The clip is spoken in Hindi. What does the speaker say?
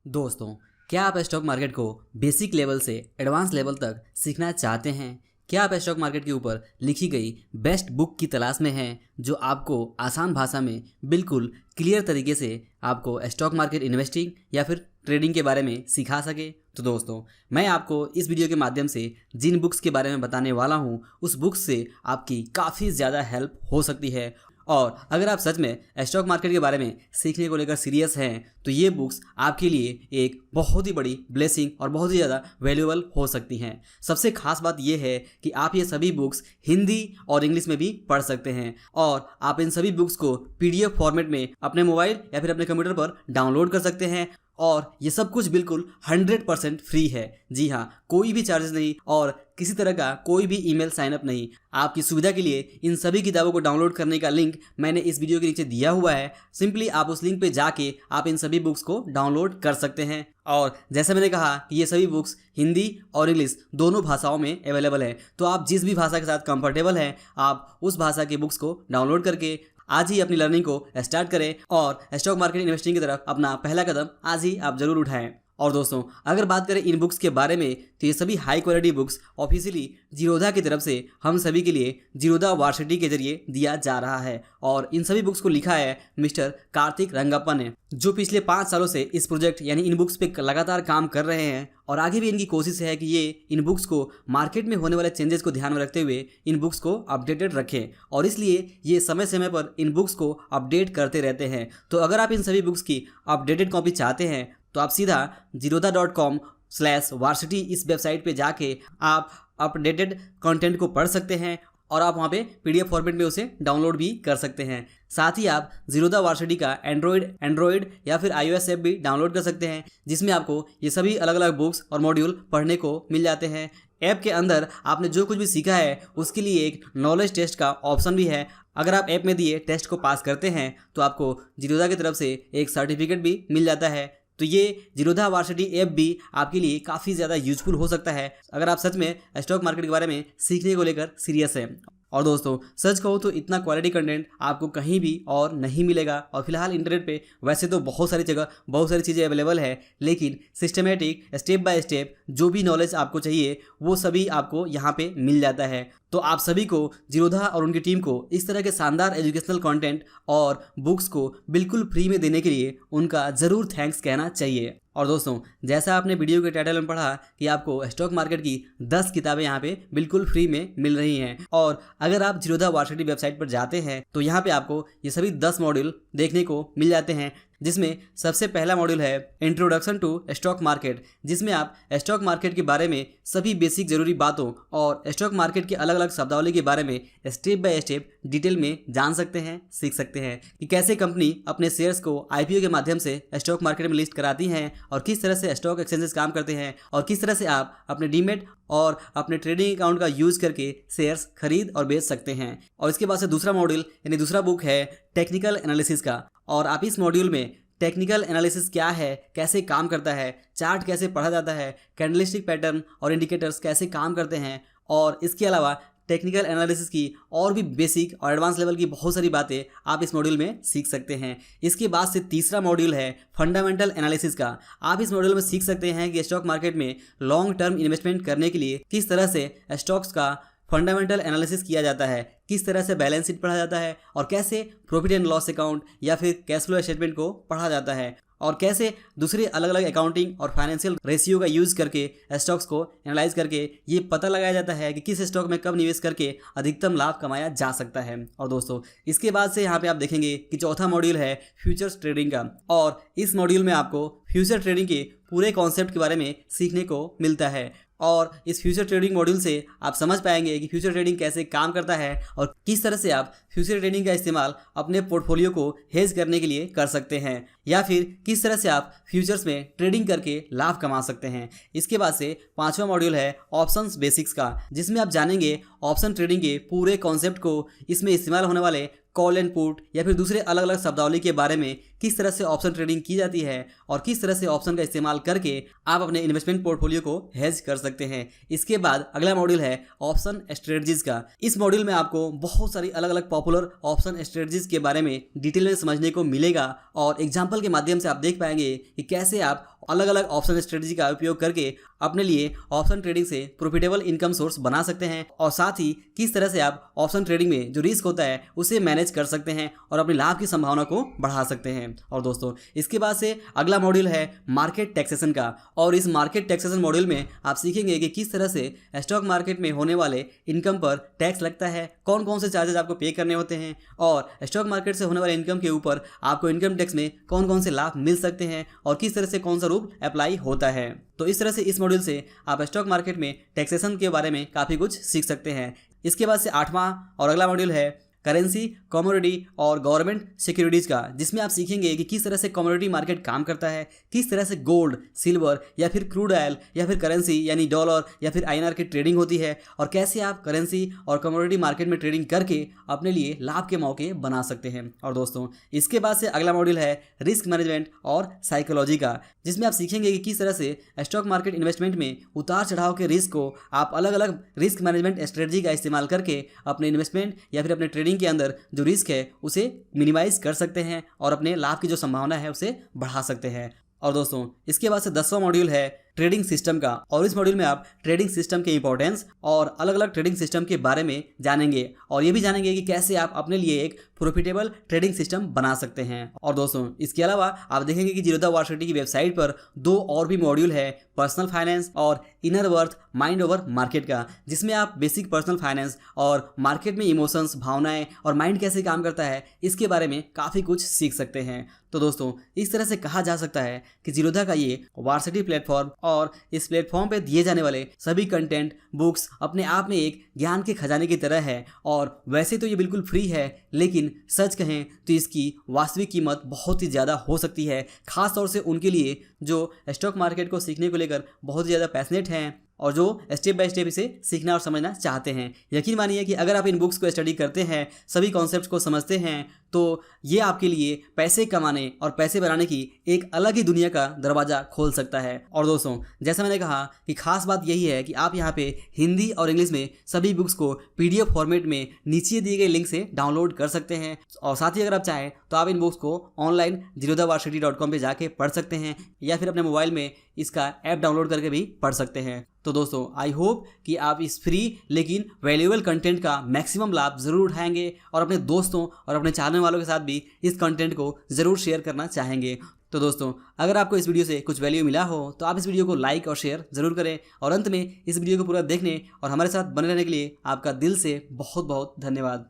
दोस्तों, क्या आप स्टॉक मार्केट को बेसिक लेवल से एडवांस लेवल तक सीखना चाहते हैं? क्या आप स्टॉक मार्केट के ऊपर लिखी गई बेस्ट बुक की तलाश में हैं जो आपको आसान भाषा में बिल्कुल क्लियर तरीके से आपको स्टॉक मार्केट इन्वेस्टिंग या फिर ट्रेडिंग के बारे में सिखा सके? तो दोस्तों, मैं आपको इस वीडियो के माध्यम से जिन बुक्स के बारे में बताने वाला हूँ उस बुक्स से आपकी काफ़ी ज़्यादा हेल्प हो सकती है। और अगर आप सच में स्टॉक मार्केट के बारे में सीखने को लेकर सीरियस हैं तो ये बुक्स आपके लिए एक बहुत ही बड़ी ब्लेसिंग और बहुत ही ज़्यादा वैल्यूएबल हो सकती हैं। सबसे खास बात ये है कि आप ये सभी बुक्स हिंदी और इंग्लिश में भी पढ़ सकते हैं और आप इन सभी बुक्स को PDF फॉर्मेट में अपने मोबाइल या फिर अपने कंप्यूटर पर डाउनलोड कर सकते हैं और ये सब कुछ बिल्कुल 100% फ्री है। जी हाँ, कोई भी चार्जेस नहीं और किसी तरह का कोई भी ईमेल साइन अप नहीं। आपकी सुविधा के लिए इन सभी किताबों को डाउनलोड करने का लिंक मैंने इस वीडियो के नीचे दिया हुआ है। सिंपली आप उस लिंक पे जाके आप इन सभी बुक्स को डाउनलोड कर सकते हैं। और जैसा मैंने कहा कि ये सभी बुक्स हिंदी और इंग्लिश दोनों भाषाओं में अवेलेबल है, तो आप जिस भी भाषा के साथ कंफर्टेबल हैं आप उस भाषा की बुक्स को डाउनलोड करके आज ही अपनी लर्निंग को स्टार्ट करें और स्टॉक मार्केट इन्वेस्टिंग की तरफ अपना पहला कदम आज ही आप जरूर उठाएं। और दोस्तों, अगर बात करें इन बुक्स के बारे में तो ये सभी high quality books officially Zerodha की तरफ से हम सभी के लिए जीरोधा वार्सिटी के जरिए दिया जा रहा है और इन सभी बुक्स को लिखा है मिस्टर कार्तिक रंगप्पा ने, जो पिछले 5 सालों से इस प्रोजेक्ट यानी इन बुक्स पे लगातार काम कर रहे हैं और आगे भी इनकी कोशिश है कि ये इन बुक्स को मार्केट में होने वाले चेंजेस को ध्यान में रखते हुए इन बुक्स को अपडेटेड रखें और इसलिए ये समय समय पर इन बुक्स को अपडेट करते रहते हैं। तो अगर आप इन सभी बुक्स की अपडेटेड कॉपी चाहते हैं तो आप सीधा zerodha.com/varsity इस वेबसाइट पे जाके आप अपडेटेड कंटेंट को पढ़ सकते हैं और आप वहाँ पे PDF फॉर्मेट में उसे डाउनलोड भी कर सकते हैं। साथ ही आप जीरोधा वार्सिटी का एंड्रॉयड या फिर iOS ऐप भी डाउनलोड कर सकते हैं जिसमें आपको ये सभी अलग अलग बुक्स और मॉड्यूल पढ़ने को मिल जाते हैं। ऐप के अंदर आपने जो कुछ भी सीखा है उसके लिए एक नॉलेज टेस्ट का ऑप्शन भी है। अगर आप ऐप में दिए टेस्ट को पास करते हैं तो आपको जीरोधा की तरफ से एक सर्टिफिकेट भी मिल जाता है। तो ये जीरोधा वार्सिटी ऐप भी आपके लिए काफ़ी ज़्यादा यूजफुल हो सकता है अगर आप सच में स्टॉक मार्केट के बारे में सीखने को लेकर सीरियस हैं। और दोस्तों, सच कहूँ तो इतना क्वालिटी कंटेंट आपको कहीं भी और नहीं मिलेगा। और फिलहाल इंटरनेट पे वैसे तो बहुत सारी जगह बहुत सारी चीज़ें अवेलेबल है, लेकिन सिस्टमेटिक स्टेप बाय स्टेप जो भी नॉलेज आपको चाहिए वो सभी आपको यहाँ पे मिल जाता है। तो आप सभी को जीरोधा और उनकी टीम को इस तरह के शानदार एजुकेशनल कंटेंट और बुक्स को बिल्कुल फ्री में देने के लिए उनका ज़रूर थैंक्स कहना चाहिए। और दोस्तों, जैसा आपने वीडियो के टाइटल में पढ़ा कि आपको स्टॉक मार्केट की 10 किताबें यहाँ पे बिल्कुल फ्री में मिल रही हैं और अगर आप जीरोधा वार्सिटी वेबसाइट पर जाते हैं तो यहाँ पे आपको ये सभी 10 मॉड्यूल देखने को मिल जाते हैं, जिसमें सबसे पहला मॉड्यूल है इंट्रोडक्शन टू स्टॉक मार्केट, जिसमें आप स्टॉक मार्केट के बारे में सभी बेसिक ज़रूरी बातों और स्टॉक मार्केट के अलग अलग शब्दावली के बारे में स्टेप बाय स्टेप डिटेल में जान सकते हैं, सीख सकते हैं कि कैसे कंपनी अपने शेयर्स को IPO के माध्यम से स्टॉक मार्केट में लिस्ट कराती हैं और किस तरह से स्टॉक एक्सचेंजेस काम करते हैं और किस तरह से आप अपने डीमेट और अपने ट्रेडिंग अकाउंट का यूज़ करके शेयर्स खरीद और बेच सकते हैं। और इसके बाद से दूसरा मॉड्यूल यानी दूसरा बुक है टेक्निकल एनालिसिस का और आप इस मॉड्यूल में टेक्निकल एनालिसिस क्या है, कैसे काम करता है, चार्ट कैसे पढ़ा जाता है, कैंडलस्टिक पैटर्न और इंडिकेटर्स कैसे काम करते हैं और इसके अलावा टेक्निकल एनालिसिस की और भी बेसिक और एडवांस लेवल की बहुत सारी बातें आप इस मॉड्यूल में सीख सकते हैं। इसके बाद से तीसरा मॉड्यूल है फंडामेंटल एनालिसिस का। आप इस मॉड्यूल में सीख सकते हैं कि स्टॉक मार्केट में लॉन्ग टर्म इन्वेस्टमेंट करने के लिए किस तरह से स्टॉक्स का फंडामेंटल एनालिसिस किया जाता है, किस तरह से बैलेंस शीट पढ़ा जाता है और कैसे प्रॉफिट एंड लॉस अकाउंट या फिर कैश फ्लो स्टेटमेंट को पढ़ा जाता है और कैसे दूसरे अलग अलग अकाउंटिंग और फाइनेंशियल रेशियो का यूज़ करके स्टॉक्स को एनालाइज करके ये पता लगाया जाता है कि किस स्टॉक में कब निवेश करके अधिकतम लाभ कमाया जा सकता है। और दोस्तों, इसके बाद से यहाँ पे आप देखेंगे कि चौथा मॉड्यूल है फ्यूचर्स ट्रेडिंग का और इस मॉड्यूल में आपको फ्यूचर ट्रेडिंग के पूरे कॉन्सेप्ट के बारे में सीखने को मिलता है और इस फ्यूचर ट्रेडिंग मॉड्यूल से आप समझ पाएंगे कि फ्यूचर ट्रेडिंग कैसे काम करता है और किस तरह से आप फ्यूचर ट्रेडिंग का इस्तेमाल अपने पोर्टफोलियो को हेज करने के लिए कर सकते हैं या फिर किस तरह से आप फ्यूचर्स में ट्रेडिंग करके लाभ कमा सकते हैं। इसके बाद से पांचवा मॉड्यूल है ऑप्शंस बेसिक्स का, जिसमें आप जानेंगे ऑप्शन ट्रेडिंग के पूरे कॉन्सेप्ट को, इसमें इस्तेमाल होने वाले कॉल एंड पुट या फिर दूसरे अलग अलग शब्दावली के बारे में किस तरह से ऑप्शन ट्रेडिंग की जाती है और किस तरह से ऑप्शन का इस्तेमाल करके आप अपने इन्वेस्टमेंट पोर्टफोलियो को हेज कर सकते हैं। इसके बाद अगला मॉड्यूल है ऑप्शन स्ट्रेटजीज का। इस मॉड्यूल में आपको बहुत सारी अलग अलग पॉपुलर ऑप्शन स्ट्रेटजीज के बारे में डिटेल में समझने को मिलेगा और एग्जाम्पल के माध्यम से आप देख पाएंगे कि कैसे आप अलग अलग ऑप्शन स्ट्रेटजी का उपयोग करके अपने लिए ऑप्शन ट्रेडिंग से प्रॉफिटेबल इनकम सोर्स बना सकते हैं और साथ ही किस तरह से आप ऑप्शन ट्रेडिंग में जो रिस्क होता है उसे मैनेज कर सकते हैं और अपने लाभ की संभावना को बढ़ा सकते हैं। और दोस्तों इसके बाद से अगला मॉड्यूल है मार्केट टैक्सेशन का और इस मार्केट टैक्सेशन मॉड्यूल में आप सीखेंगे कि किस तरह से स्टॉक मार्केट में होने वाले इनकम पर टैक्स लगता है, कौन कौन से चार्जेज आपको पे करने होते हैं और स्टॉक मार्केट से होने वाले इनकम के ऊपर आपको इनकम टैक्स में कौन कौन से लाभ मिल सकते हैं और किस तरह से कौन सा रूल अप्लाई होता है। तो इस तरह से इस मॉड्यूल से आप स्टॉक मार्केट में टैक्सेशन के बारे में काफ़ी कुछ सीख सकते हैं। इसके बाद से 8वां और अगला मॉड्यूल है करेंसी, कमोडिटी और गवर्नमेंट सिक्योरिटीज़ का, जिसमें आप सीखेंगे कि किस तरह से कमोडिटी मार्केट काम करता है, किस तरह से गोल्ड, सिल्वर या फिर क्रूड ऑयल या फिर करेंसी यानी डॉलर या फिर INR की ट्रेडिंग होती है और कैसे आप करेंसी और कमोडिटी मार्केट में ट्रेडिंग करके अपने लिए लाभ के मौके बना सकते हैं। और दोस्तों इसके बाद से अगला मॉड्यूल है रिस्क मैनेजमेंट और साइकोलॉजी का, जिसमें आप सीखेंगे कि किस तरह से स्टॉक मार्केट इन्वेस्टमेंट में उतार चढ़ाव के रिस्क को आप अलग अलग रिस्क मैनेजमेंट स्ट्रेटजी का इस्तेमाल करके अपने इन्वेस्टमेंट या फिर अपने ट्रेडिंग के अंदर जो रिस्क है उसे मिनिमाइज कर सकते हैं और अपने लाभ की जो संभावना है उसे बढ़ा सकते हैं। और दोस्तों इसके बाद से 10वां मॉड्यूल है ट्रेडिंग सिस्टम का और इस मॉड्यूल में आप ट्रेडिंग सिस्टम के इंपॉर्टेंस और अलग अलग ट्रेडिंग सिस्टम के बारे में जानेंगे और ये भी जानेंगे कि कैसे आप अपने लिए एक प्रॉफिटेबल ट्रेडिंग सिस्टम बना सकते हैं। और दोस्तों इसके अलावा आप देखेंगे कि जीरोधा वार्सिटी की वेबसाइट पर 2 और भी मॉड्यूल है, पर्सनल फाइनेंस और inner worth mind over market का, जिसमें आप बेसिक पर्सनल फाइनेंस और मार्केट में इमोशंस, भावनाएं और माइंड कैसे काम करता है इसके बारे में काफ़ी कुछ सीख सकते हैं। तो दोस्तों इस तरह से कहा जा सकता है कि जीरोधा का ये वार्सिटी प्लेटफॉर्म और इस प्लेटफॉर्म पे दिए जाने वाले सभी कंटेंट, बुक्स अपने आप में एक ज्ञान के खजाने की तरह है। और वैसे तो ये बिल्कुल फ्री है, लेकिन सच कहें तो इसकी वास्तविक कीमत बहुत ही ज़्यादा हो सकती है, खास तौर से उनके लिए जो स्टॉक मार्केट को सीखने को लेकर बहुत ही ज़्यादा पैशनेट हैं और जो स्टेप बाय स्टेप इसे सीखना और समझना चाहते हैं। यकीन मानिए कि अगर आप इन बुक्स को स्टडी करते हैं, सभी कॉन्सेप्ट्स को समझते हैं, तो ये आपके लिए पैसे कमाने और पैसे बनाने की एक अलग ही दुनिया का दरवाज़ा खोल सकता है। और दोस्तों जैसा मैंने कहा कि खास बात यही है कि आप यहाँ पे हिंदी और इंग्लिश में सभी बुक्स को PDF फॉर्मेट में नीचे दिए गए लिंक से डाउनलोड कर सकते हैं और साथ ही अगर आप चाहें तो आप इन बुक्स को ऑनलाइन zerodhavarsity.com पे जाके पढ़ सकते हैं या फिर अपने मोबाइल में इसका ऐप डाउनलोड करके भी पढ़ सकते हैं। तो दोस्तों आई होप कि आप इस फ्री लेकिन वैल्यूएबल कंटेंट का मैक्सिमम लाभ ज़रूर उठाएंगे और अपने दोस्तों और अपने चाहने वालों के साथ भी इस कंटेंट को ज़रूर शेयर करना चाहेंगे। तो दोस्तों अगर आपको इस वीडियो से कुछ वैल्यू मिला हो तो आप इस वीडियो को लाइक और शेयर ज़रूर करें और अंत में इस वीडियो को पूरा देखने और हमारे साथ बने रहने के लिए आपका दिल से बहुत बहुत धन्यवाद।